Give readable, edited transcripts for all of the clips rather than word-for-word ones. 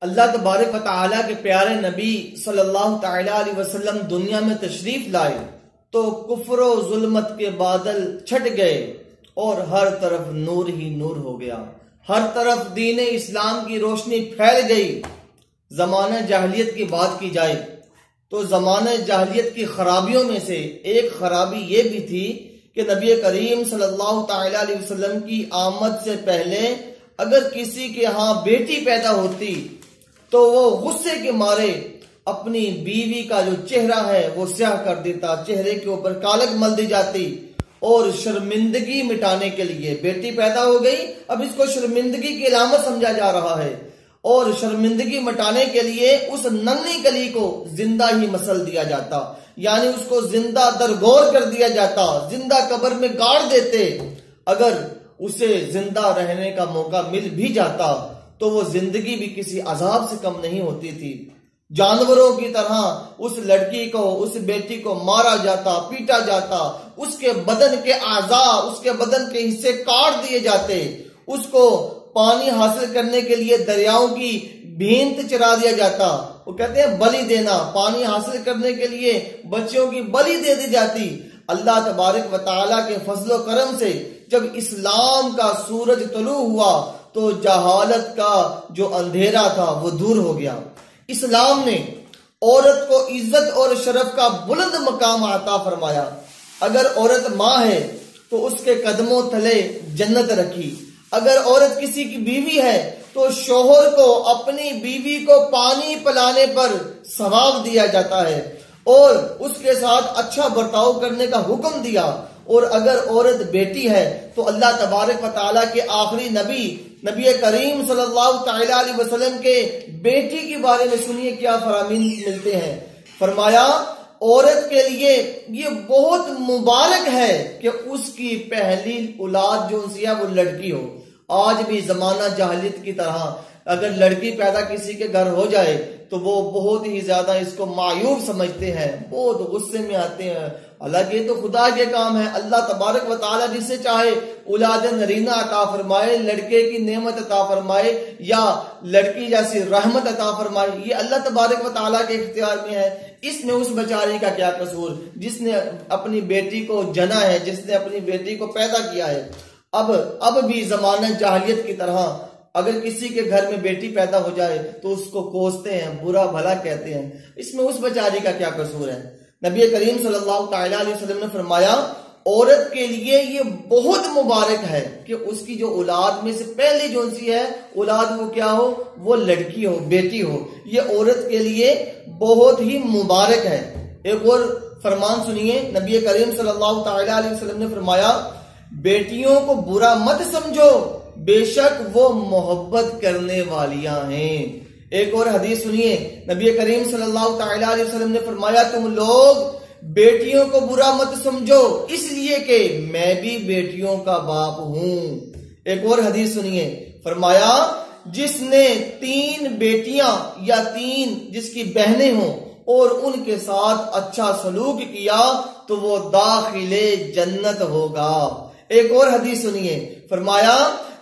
اللہ تبارک و تعالیٰ کے پیارے نبی صلی اللہ تعالیٰ علیہ وسلم دنیا میں تشریف لائے تو کفر و ظلمت کے بادل چھٹ گئے اور ہر طرف نور ہی نور ہو گیا، ہر طرف دین اسلام کی روشنی پھیل گئی۔ زمانہ جاہلیت کی بات کی جائے تو زمانہ جاہلیت کی خرابیوں میں سے ایک خرابی یہ بھی تھی کہ نبی کریم صلی اللہ تعالیٰ علیہ وسلم کی آمد سے پہلے اگر کسی کے ہاں بیٹی پیدا ہوتی تو وہ غصے کے مارے اپنی بیوی کا جو چہرہ ہے وہ سیاہ کر دیتا، چہرے کے اوپر کالک مل دی جاتی، اور شرمندگی مٹانے کے لیے بیٹی پیدا ہو گئی، اب اس کو شرمندگی کی علامت سمجھا جا رہا ہے، اور شرمندگی مٹانے کے لیے اس ننھی کلی کو زندہ ہی مسل دیا جاتا، یعنی اس کو زندہ درگور کر دیا جاتا، زندہ قبر میں گاڑ دیتے۔ اگر اسے زندہ رہنے کا موقع مل بھی جاتا تو وہ زندگی بھی کسی عذاب سے کم نہیں ہوتی تھی۔ جانوروں کی طرح اس لڑکی کو، اس بیٹی کو مارا جاتا، پیٹا جاتا، اس کے بدن کے اعضاء، اس کے بدن کے حصے کاٹ دیے جاتے، اس کو پانی حاصل کرنے کے لیے دریاؤں کی بھینت چرا دیا جاتا۔ وہ کہتے ہیں بلی دینا، پانی حاصل کرنے کے لیے بچیوں کی بلی دے دی جاتی۔ اللہ تبارک و تعالیٰ کے فضل و کرم سے جب اسلام کا سورج طلوع ہوا تو جہالت کا جو اندھیرا تھا وہ دور ہو گیا۔ اسلام نے عورت کو عزت اور شرف کا بلند مقام عطا فرمایا۔ اگر عورت ماں ہے تو اس کے قدموں تلے جنت رکھی، اگر عورت کسی کی بیوی ہے تو شوہر کو اپنی بیوی کو پانی پلانے پر ثواب دیا جاتا ہے اور اس کے ساتھ اچھا برتاؤ کرنے کا حکم دیا۔ اور اگر عورت بیٹی ہے تو اللہ تبارک و تعالیٰ کے آخری نبی کریم صلی اللہ تعالیٰ علیہ وسلم کے بیٹی کے بارے میں سنیے کیا فرامین ملتے ہیں۔ فرمایا عورت کے لیے یہ بہت مبارک ہے کہ اس کی پہلی اولاد جو ہے وہ لڑکی ہو۔ آج بھی زمانہ جاہلیت کی طرح اگر لڑکی پیدا کسی کے گھر ہو جائے تو وہ بہت ہی زیادہ اس کو معیوب سمجھتے ہیں، بہت غصے میں آتے ہیں، حالانکہ یہ تو خدا کے کام ہے۔ اللہ تبارک و تعالیٰ جسے چاہے اولاد نرینہ عطا فرمائے، لڑکے کی نعمت عطا فرمائے یا لڑکی جیسی رحمت عطا فرمائے، یہ اللہ تبارک و تعالیٰ کے اختیار میں ہے۔ اس میں اس بیچاری کا کیا قصور جس نے اپنی بیٹی کو جنا ہے، جس نے اپنی بیٹی کو پیدا کیا ہے۔ اب بھی زمانہ جاہلیت کی طرح اگر کسی کے گھر میں بیٹی پیدا ہو جائے تو اس کو کوستے ہیں، برا بھلا کہتے ہیں، اس میں اس بیچاری کا کیا قصور ہے؟ نبی کریم صلی اللہ تعالیٰ علیہ وسلم نے فرمایا عورت کے لیے یہ بہت مبارک ہے کہ اس کی جو اولاد میں سے پہلی جو سی ہے اولاد وہ کیا ہو، وہ لڑکی ہو، بیٹی ہو، یہ عورت کے لیے بہت ہی مبارک ہے۔ ایک اور فرمان سنیے، نبی کریم صلی اللہ تعالیٰ علیہ وسلم نے فرمایا بیٹیوں کو برا مت سمجھو، بے شک وہ محبت کرنے والیاں ہیں۔ ایک اور حدیث سنیے، نبی کریم صلی اللہ تعالیٰ علیہ وسلم نے فرمایا تم لوگ بیٹیوں کو برا مت سمجھو اس لیے کہ میں بھی بیٹیوں کا باپ ہوں۔ ایک اور حدیث سنیے، فرمایا جس نے 3 بیٹیاں یا 3 جس کی بہنیں ہوں اور ان کے ساتھ اچھا سلوک کیا تو وہ داخل جنت ہوگا۔ ایک اور حدیث سنیے، فرمایا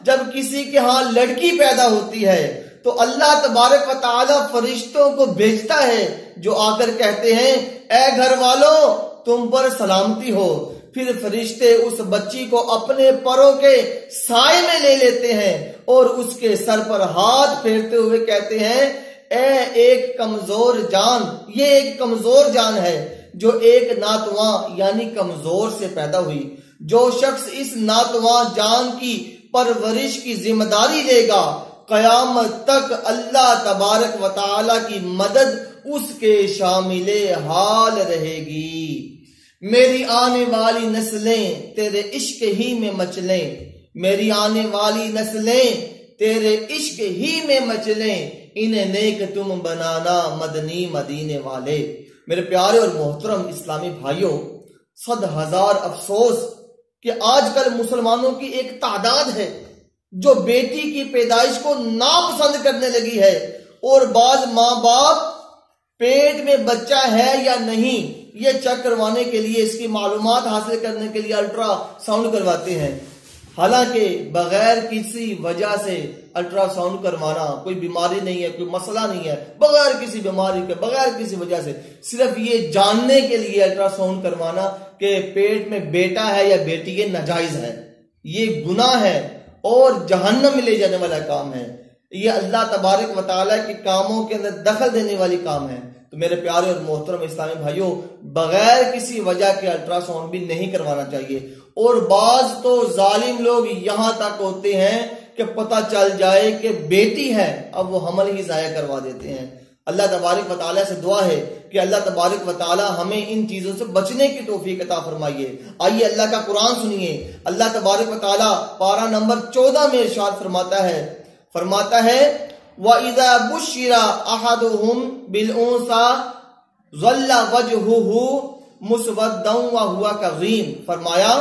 جب کسی کے ہاں لڑکی پیدا ہوتی ہے تو اللہ تبارک و تعالی فرشتوں کو بھیجتا ہے جو آ کر کہتے ہیں اے گھر والوں تم پر سلامتی ہو۔ پھر فرشتے اس بچی کو اپنے پروں کے سائے میں لے لیتے ہیں اور اس کے سر پر ہاتھ پھیرتے ہوئے کہتے ہیں اے ایک کمزور جان، یہ ایک کمزور جان ہے جو ایک ناتواں یعنی کمزور سے پیدا ہوئی۔ جو شخص اس ناتواں جان کی پرورش کی ذمہ داری لے گا قیامت تک اللہ تبارک و تعالی کی مدد اس کے شامل حال رہے گی۔ میری آنے والی نسلیں تیرے عشق ہی میں مچلیں، میری آنے والی نسلیں تیرے عشق ہی میں مچلیں، انہیں نیک تم بنانا مدنی مدینے والے۔ میرے پیارے اور محترم اسلامی بھائیوں، 100,000 افسوس کہ آج کل مسلمانوں کی ایک تعداد ہے جو بیٹی کی پیدائش کو ناپسند کرنے لگی ہے، اور بعض ماں باپ پیٹ میں بچہ ہے یا نہیں یہ چیک کروانے کے لیے، اس کی معلومات حاصل کرنے کے لیے الٹرا ساؤنڈ کرواتے ہیں۔ حالانکہ بغیر کسی وجہ سے الٹرا ساؤنڈ کروانا کوئی بیماری نہیں ہے، کوئی مسئلہ نہیں ہے، بغیر کسی بیماری کے، بغیر کسی وجہ سے صرف یہ جاننے کے لیے الٹرا ساؤنڈ کروانا کہ پیٹ میں بیٹا ہے یا بیٹی یہ ناجائز ہے، یہ گناہ ہے اور جہنم میں لے جانے والا کام ہے۔ یہ اللہ تبارک و تعالیٰ کے کاموں کے اندر دخل دینے والی کام ہے۔ تو میرے پیارے اور محترم اسلامی بھائیوں، بغیر کسی وجہ کے الٹرا ساؤنڈ بھی نہیں کروانا چاہیے۔ اور بعض تو ظالم لوگ یہاں تک ہوتے ہیں کہ پتہ چل جائے کہ بیٹی ہے، اب وہ حمل ہی ضائع کروا دیتے ہیں۔ اللہ تبارک و تعالیٰ سے دعا ہے کہ اللہ تبارک و تعالیٰ ہمیں ان چیزوں سے بچنے کی توفیق عطا فرمائیے۔ آئیے اللہ کا قرآن سنیے۔ اللہ تبارک و تعالیٰ پارہ نمبر 14 میں ارشاد فرماتا ہے وَإِذَا بُشِّرَ أَحَدُهُمْ بِالْأُنثَىٰ ظَلَّ وَجْهُهُ مُسْوَدًّا وَهُوَ كَظِيمٌ۔ فرمایا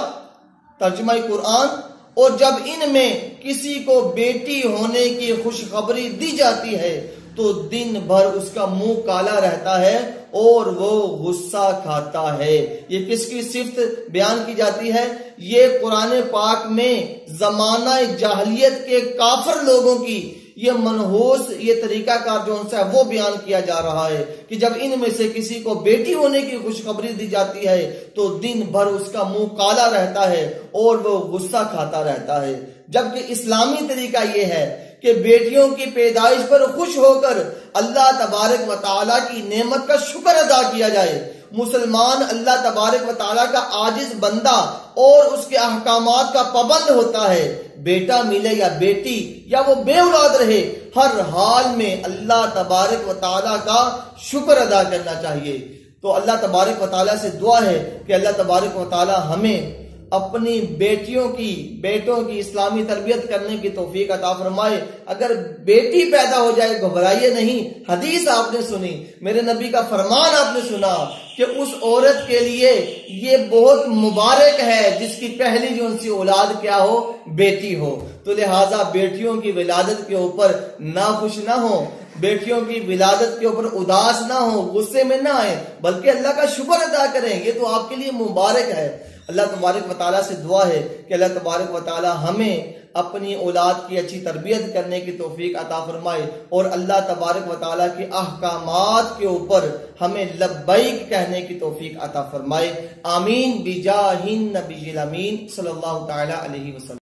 ترجمہ قرآن، اور جب ان میں کسی کو بیٹی ہونے کی خوشخبری دی جاتی ہے تو دن بھر اس کا منہ کالا رہتا ہے اور وہ غصہ کھاتا ہے۔ یہ کس کی صفت بیان کی جاتی ہے؟ یہ قرآن پاک میں زمانہ جاہلیت کے کافر لوگوں کی یہ منحوس یہ طریقہ کار جو ان سے وہ بیان کیا جا رہا ہے کہ جب ان میں سے کسی کو بیٹی ہونے کی خوشخبری دی جاتی ہے تو دن بھر اس کا منہ کالا رہتا ہے اور وہ غصہ کھاتا رہتا ہے، جبکہ اسلامی طریقہ یہ ہے کہ بیٹیوں کی پیدائش پر خوش ہو کر اللہ تبارک و تعالیٰ کی نعمت کا شکر ادا کیا جائے۔ مسلمان اللہ تبارک و تعالیٰ کا عاجز بندہ اور اس کے احکامات کا پابند ہوتا ہے۔ بیٹا ملے یا بیٹی یا وہ بے اولاد رہے، ہر حال میں اللہ تبارک و تعالیٰ کا شکر ادا کرنا چاہیے۔ تو اللہ تبارک و تعالیٰ سے دعا ہے کہ اللہ تبارک و تعالیٰ ہمیں اپنی بیٹوں کی اسلامی تربیت کرنے کی توفیق عطا فرمائے۔ اگر بیٹی پیدا ہو جائے گھبرائیے نہیں، حدیث آپ نے سنی، میرے نبی کا فرمان آپ نے سنا کہ اس عورت کے لیے یہ بہت مبارک ہے جس کی پہلی جو ان سے اولاد کیا ہو، بیٹی ہو۔ تو لہٰذا بیٹیوں کی ولادت کے اوپر ناخوش نہ ہو، بیٹیوں کی ولادت کے اوپر اداس نہ ہو، غصے میں نہ آئے، بلکہ اللہ کا شکر ادا کریں، یہ تو آپ کے لیے مبارک ہے۔ اللہ تبارک و تعالیٰ سے دعا ہے کہ اللہ تبارک و تعالیٰ ہمیں اپنی اولاد کی اچھی تربیت کرنے کی توفیق عطا فرمائے اور اللہ تبارک و تعالیٰ کے احکامات کے اوپر ہمیں لبیک کہنے کی توفیق عطا فرمائے۔ آمین بجاہ النبی الامین صلی اللہ تعالیٰ علیہ وسلم۔